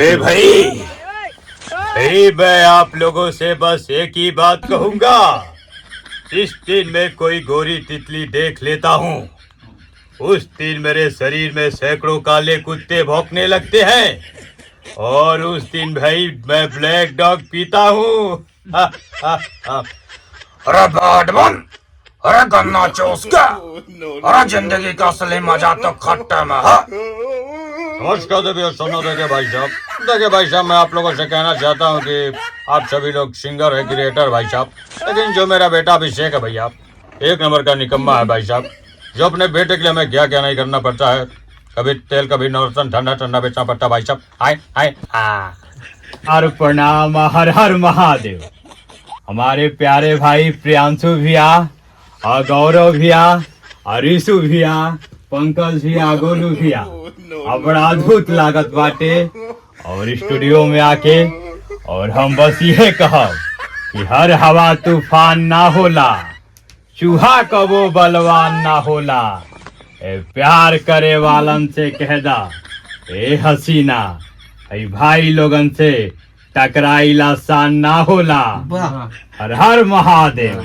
भाई मैं आप लोगों से बस एक ही बात कहूंगा। जिस दिन मैं कोई गोरी तितली देख लेता हूँ उस दिन मेरे शरीर में सैकड़ों काले कुत्ते भौंकने लगते हैं और उस दिन भाई मैं ब्लैक डॉग पीता हूँ। अरे बैडमैन, अरे गन्ना चूस के, अरे जिंदगी का असली मजा तो खट्टे में है। नमस्कार देखिए सुनो देखिए भाई साहब मैं आप लोगों से कहना चाहता हूँ कि आप सभी लोग सिंगर है क्रिएटर भाई साहब, लेकिन जो मेरा बेटा अभिषेक है भैया एक नंबर का निकम्मा है भाई साहब। जो अपने बेटे के लिए हमें क्या क्या नहीं करना पड़ता है, कभी तेल कभी नवरत्न ठंडा ठंडा बेचना पड़ता भाई साहब। हाय हाय हर प्रणाम, हर हर महादेव। हमारे प्यारे भाई प्रियांशु भैया और गौरव भैया और ऋषु भैया, पंकज भैया, गोलू भैया, अब बड़ा अद्भुत लागत बाटे और स्टूडियो में आके। और हम बस ये कहब कि हर हवा तूफान ना होला, चूहा कबो बलवान ना होला। ए प्यार करे वालन से कह दा ए हसीना, ए भाई लोगन से टकराइला सान ना होला। हर हर महादेव।